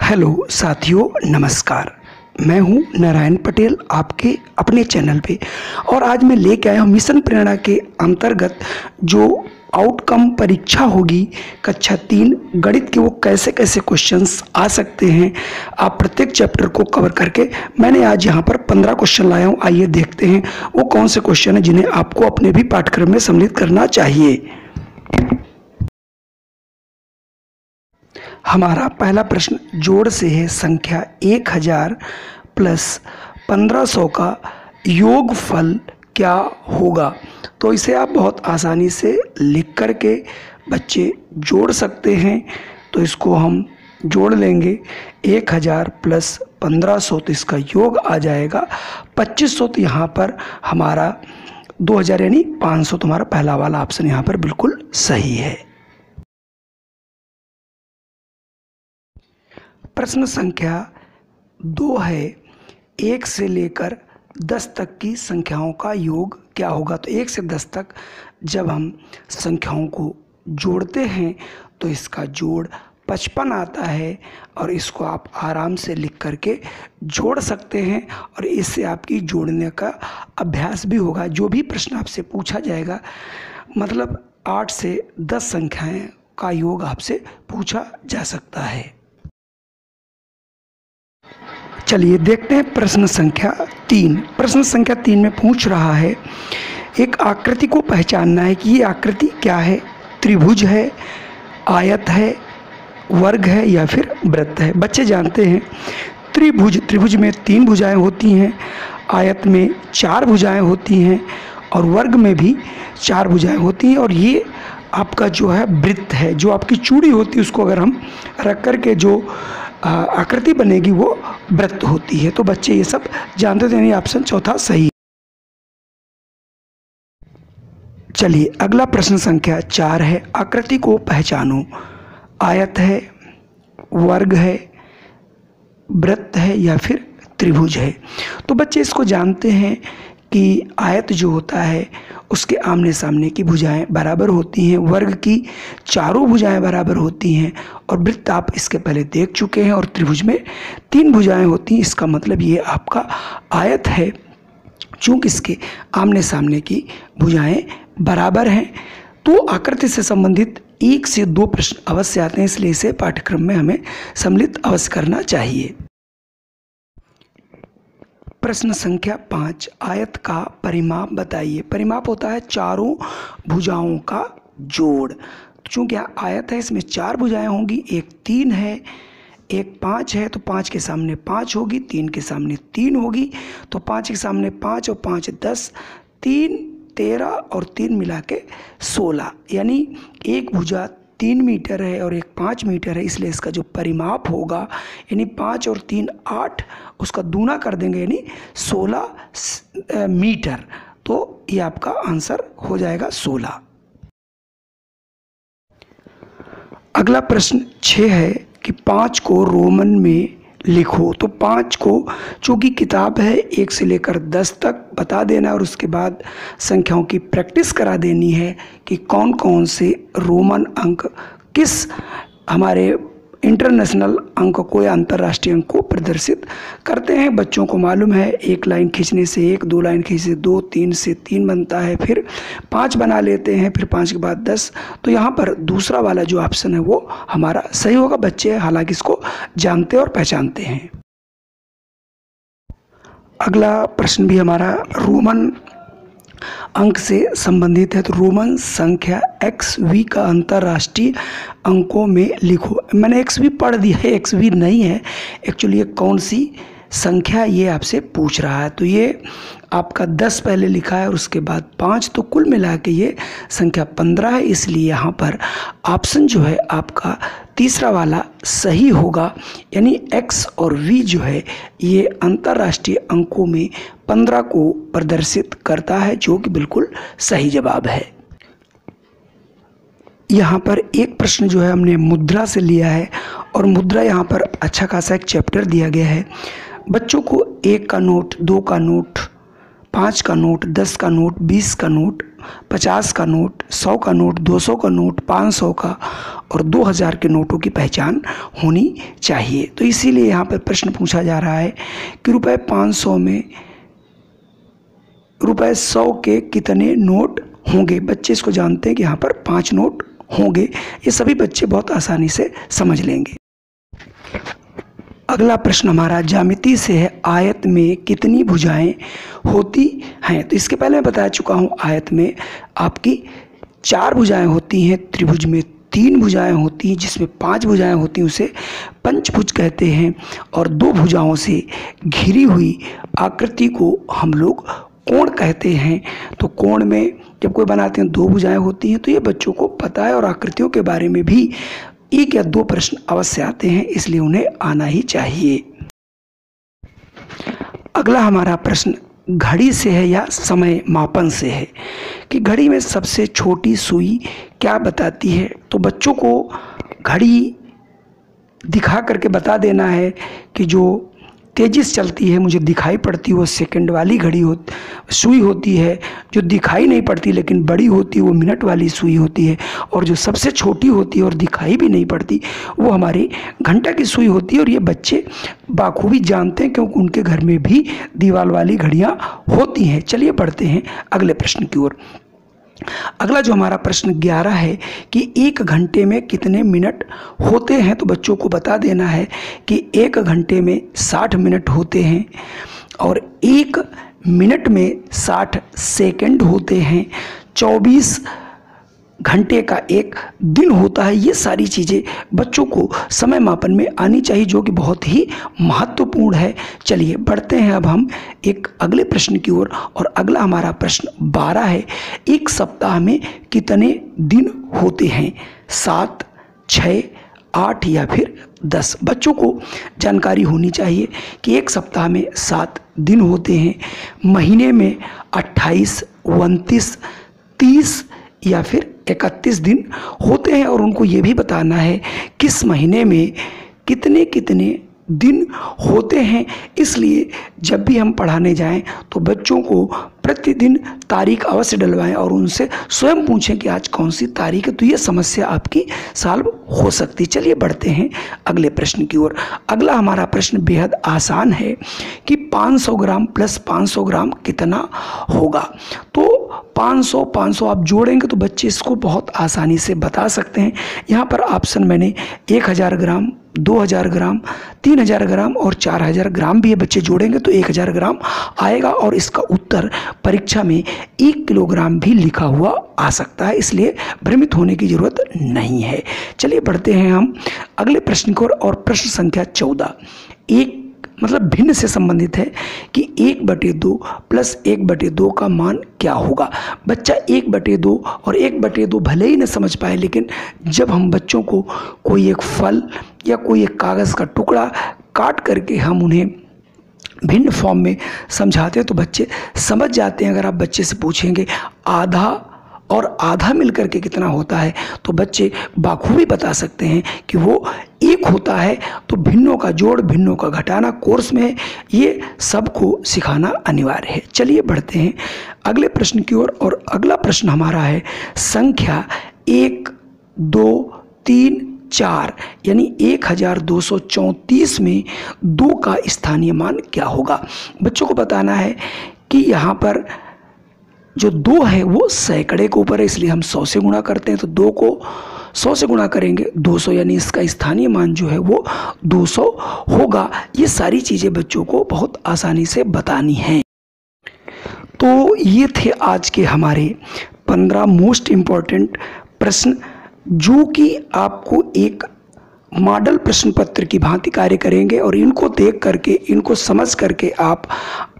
Hello साथियों, नमस्कार। मैं हूं नारायण पटेल आपके अपने चैनल पे। और आज मैं लेके आया हूं मिशन प्रेरणा के अंतर्गत जो आउटकम परीक्षा होगी कक्षा 3 गणित के, वो कैसे कैसे क्वेश्चंस आ सकते हैं। आप प्रत्येक चैप्टर को कवर करके मैंने आज यहाँ पर 15 क्वेश्चन लाया हूँ। आइए देखते हैं वो कौन से क्वेश्चन हैं जिन्हें आपको अपने भी पाठ्यक्रम में सम्मिलित करना चाहिए। हमारा पहला प्रश्न जोड़ से है। संख्या 1000 प्लस 1500 का योगफल क्या होगा? तो इसे आप बहुत आसानी से लिख करके बच्चे जोड़ सकते हैं। तो इसको हम जोड़ लेंगे। 1000 प्लस 1500 तो इसका योग आ जाएगा 2500। तो यहाँ पर हमारा 2000 यानी 500। तो हमारा पहला वाला ऑप्शन यहाँ पर बिल्कुल सही है। प्रश्न संख्या 2 है। 1 से लेकर 10 तक की संख्याओं का योग क्या होगा? तो 1 से 10 तक जब हम संख्याओं को जोड़ते हैं तो इसका जोड़ 55 आता है। और इसको आप आराम से लिख करके जोड़ सकते हैं और इससे आपकी जोड़ने का अभ्यास भी होगा। जो भी प्रश्न आपसे पूछा जाएगा, मतलब 8 से 10 संख्याएं का योग आपसे पूछा जा सकता है। चलिए देखते हैं प्रश्न संख्या 3। प्रश्न संख्या 3 में पूछ रहा है, एक आकृति को पहचानना है कि ये आकृति क्या है। त्रिभुज है, आयत है, वर्ग है या फिर वृत्त है। बच्चे जानते हैं त्रिभुज में 3 भुजाएं होती हैं, आयत में 4 भुजाएं होती हैं और वर्ग में भी 4 भुजाएं होती हैं। और ये आपका जो है वृत्त है, जो आपकी चूड़ी होती है उसको अगर हम रख करके जो आकृति बनेगी वो वृत्त होती है। तो बच्चे ये सब जानते थे, यानी ऑप्शन चौथा सही। चलिए अगला प्रश्न संख्या 4 है। आकृति को पहचानो। आयत है, वर्ग है, वृत्त है या फिर त्रिभुज है। तो बच्चे इसको जानते हैं कि आयत जो होता है उसके आमने सामने की भुजाएं बराबर होती हैं, वर्ग की चारों भुजाएं बराबर होती हैं और वृत्त आप इसके पहले देख चुके हैं। और त्रिभुज में 3 भुजाएं होती हैं। इसका मतलब ये आपका आयत है, चूँकि इसके आमने सामने की भुजाएं बराबर हैं। तो आकृति से संबंधित 1 से 2 प्रश्न अवश्य आते हैं, इसलिए इसे पाठ्यक्रम में हमें सम्मिलित अवश्य करना चाहिए। प्रश्न संख्या 5, आयत का परिमाप बताइए। परिमाप होता है चारों भुजाओं का जोड़। चूँकि आयत है, इसमें 4 भुजाएं होंगी, एक 3 है, एक 5 है। तो 5 के सामने 5 होगी, 3 के सामने 3 होगी। तो 5 के सामने 5 और 5 10, 3 13 और 3 मिला के 16। यानी एक भुजा 3 मीटर है और एक 5 मीटर है, इसलिए इसका जो परिमाप होगा यानी 5 और 3 8, उसका दूना कर देंगे यानी 16 मीटर। तो ये आपका आंसर हो जाएगा 16। अगला प्रश्न 6 है कि 5 को रोमन में लिखो। तो 5 को, चूँकि किताब है 1 से लेकर 10 तक बता देना और उसके बाद संख्याओं की प्रैक्टिस करा देनी है कि कौन कौन से रोमन अंक किस हमारे इंटरनेशनल अंक को या अंतर्राष्ट्रीय अंक को प्रदर्शित करते हैं। बच्चों को मालूम है 1 लाइन खींचने से 1, 2 लाइन खींचने से 2, 3 से 3 बनता है, फिर 5 बना लेते हैं, फिर 5 के बाद 10। तो यहाँ पर दूसरा वाला जो ऑप्शन है वो हमारा सही होगा। बच्चे हालांकि इसको जानते और पहचानते हैं। अगला प्रश्न भी हमारा रोमन अंक से संबंधित है। तो रोमन संख्या XV का अंतर्राष्ट्रीय अंकों में लिखो। मैंने XV पढ़ दिया है, XV नहीं है एक्चुअली। ये कौन सी संख्या ये आपसे पूछ रहा है। तो ये आपका 10 पहले लिखा है और उसके बाद 5, तो कुल मिला के ये संख्या 15 है। इसलिए यहाँ पर ऑप्शन जो है आपका तीसरा वाला सही होगा। यानी X और V जो है ये अंतर्राष्ट्रीय अंकों में 15 को प्रदर्शित करता है, जो कि बिल्कुल सही जवाब है। यहाँ पर एक प्रश्न जो है हमने मुद्रा से लिया है और मुद्रा यहाँ पर अच्छा खासा एक चैप्टर दिया गया है। बच्चों को 1 का नोट, 2 का नोट, 5 का नोट, 10 का नोट, 20 का नोट, 50 का नोट, 100 का नोट, 200 का नोट, 500 का और 2000 के नोटों की पहचान होनी चाहिए। तो इसीलिए यहाँ पर प्रश्न पूछा जा रहा है कि रुपये 500 में रुपये 100 के कितने नोट होंगे। बच्चे इसको जानते हैं कि यहाँ पर 5 नोट होंगे। ये सभी बच्चे बहुत आसानी से समझ लेंगे। अगला प्रश्न हमारा ज्यामिति से है। आयत में कितनी भुजाएं होती हैं? तो इसके पहले मैं बता चुका हूँ, आयत में आपकी 4 भुजाएं होती हैं, त्रिभुज में 3 भुजाएं होती हैं, जिसमें 5 भुजाएं होती हैं उसे पंचभुज कहते हैं, और 2 भुजाओं से घिरी हुई आकृति को हम लोग कोण कहते हैं। तो कोण में जब कोई बनाते हैं 2 भुजाएं होती हैं, तो ये बच्चों को पता है और आकृतियों के बारे में भी 1 या 2 प्रश्न अवश्य आते हैं, इसलिए उन्हें आना ही चाहिए। अगला हमारा प्रश्न घड़ी से है या समय मापन से है कि घड़ी में सबसे छोटी सुई क्या बताती है। तो बच्चों को घड़ी दिखा करके बता देना है कि जो तेजी से चलती है मुझे दिखाई पड़ती है वो सेकंड वाली सुई होती है, जो दिखाई नहीं पड़ती लेकिन बड़ी होती है वो मिनट वाली सुई होती है, और जो सबसे छोटी होती है और दिखाई भी नहीं पड़ती वो हमारी घंटा की सुई होती है। और ये बच्चे बाखूबी जानते हैं क्योंकि उनके घर में भी दीवार वाली घड़ियाँ होती हैं। चलिए बढ़ते हैं अगले प्रश्न की ओर। अगला जो हमारा प्रश्न 11 है कि 1 घंटे में कितने मिनट होते हैं। तो बच्चों को बता देना है कि 1 घंटे में 60 मिनट होते हैं और 1 मिनट में 60 सेकंड होते हैं। 24 घंटे का 1 दिन होता है। ये सारी चीज़ें बच्चों को समय मापन में आनी चाहिए, जो कि बहुत ही महत्वपूर्ण है। चलिए बढ़ते हैं अब हम एक अगले प्रश्न की ओर, और अगला हमारा प्रश्न 12 है। 1 सप्ताह में कितने दिन होते हैं? 7, 6, 8 या फिर 10। बच्चों को जानकारी होनी चाहिए कि 1 सप्ताह में 7 दिन होते हैं, महीने में 28, 29, 30 या फिर 31 दिन होते हैं, और उनको ये भी बताना है किस महीने में कितने कितने दिन होते हैं। इसलिए जब भी हम पढ़ाने जाएं तो बच्चों को प्रतिदिन तारीख अवश्य डलवाएं और उनसे स्वयं पूछें कि आज कौन सी तारीख है, तो ये समस्या आपकी सॉल्व हो सकती। चलिए बढ़ते हैं अगले प्रश्न की ओर। अगला हमारा प्रश्न बेहद आसान है कि 500 ग्राम प्लस 500 ग्राम कितना होगा। तो 500 आप जोड़ेंगे तो बच्चे इसको बहुत आसानी से बता सकते हैं। यहाँ पर ऑप्शन मैंने 1000 ग्राम, 2000 ग्राम, 3000 ग्राम और 4000 ग्राम भी है। बच्चे जोड़ेंगे तो 1000 ग्राम आएगा, और इसका उत्तर परीक्षा में 1 किलोग्राम भी लिखा हुआ आ सकता है, इसलिए भ्रमित होने की जरूरत नहीं है। चलिए बढ़ते हैं हम अगले प्रश्न की ओर, और प्रश्न संख्या 14 एक मतलब भिन्न से संबंधित है कि 1/2 प्लस 1/2 का मान क्या होगा। बच्चा 1/2 और 1/2 भले ही न समझ पाए, लेकिन जब हम बच्चों को कोई एक फल या कोई एक कागज़ का टुकड़ा काट करके हम उन्हें भिन्न फॉर्म में समझाते हैं तो बच्चे समझ जाते हैं। अगर आप बच्चे से पूछेंगे आधा और आधा मिलकर के कितना होता है, तो बच्चे बाखूबी बता सकते हैं कि वो 1 होता है। तो भिन्नों का जोड़, भिन्नों का घटाना कोर्स में ये सबको सिखाना अनिवार्य है। चलिए बढ़ते हैं अगले प्रश्न की ओर, और अगला प्रश्न हमारा है संख्या 1, 2, 3, 4 यानी 1234 में 2 का स्थानीय मान क्या होगा। बच्चों को बताना है कि यहाँ पर जो 2 है वो सैकड़े के ऊपर है, इसलिए हम 100 से गुणा करते हैं। तो 2 को 100 से गुणा करेंगे 200, यानी इसका स्थानीय मान जो है वो 200 होगा। ये सारी चीज़ें बच्चों को बहुत आसानी से बतानी हैं। तो ये थे आज के हमारे 15 मोस्ट इम्पॉर्टेंट प्रश्न, जो कि आपको एक मॉडल प्रश्न पत्र की भांति कार्य करेंगे, और इनको देख करके, इनको समझ करके आप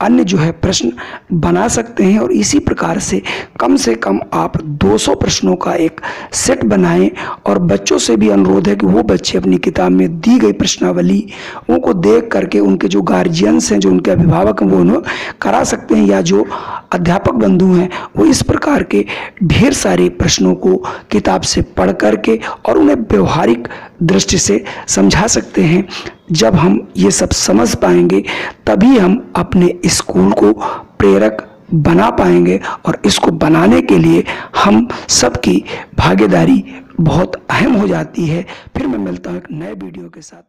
अन्य जो है प्रश्न बना सकते हैं। और इसी प्रकार से कम आप 200 प्रश्नों का एक सेट बनाएं, और बच्चों से भी अनुरोध है कि वो बच्चे अपनी किताब में दी गई प्रश्नावली उनको देख करके उनके जो गार्जियंस हैं, जो उनके अभिभावक हैं, वो उन्हें करा सकते हैं, या जो अध्यापक बंधु हैं वो इस प्रकार के ढेर सारे प्रश्नों को किताब से पढ़ करके और उन्हें व्यवहारिक दृष्टि से समझा सकते हैं। जब हम ये सब समझ पाएंगे तभी हम अपने स्कूल को प्रेरक, बना पाएंगे। और इसको बनाने के लिए हम सबकी भागीदारी बहुत अहम हो जाती है। फिर मैं मिलता हूँ एक नए वीडियो के साथ।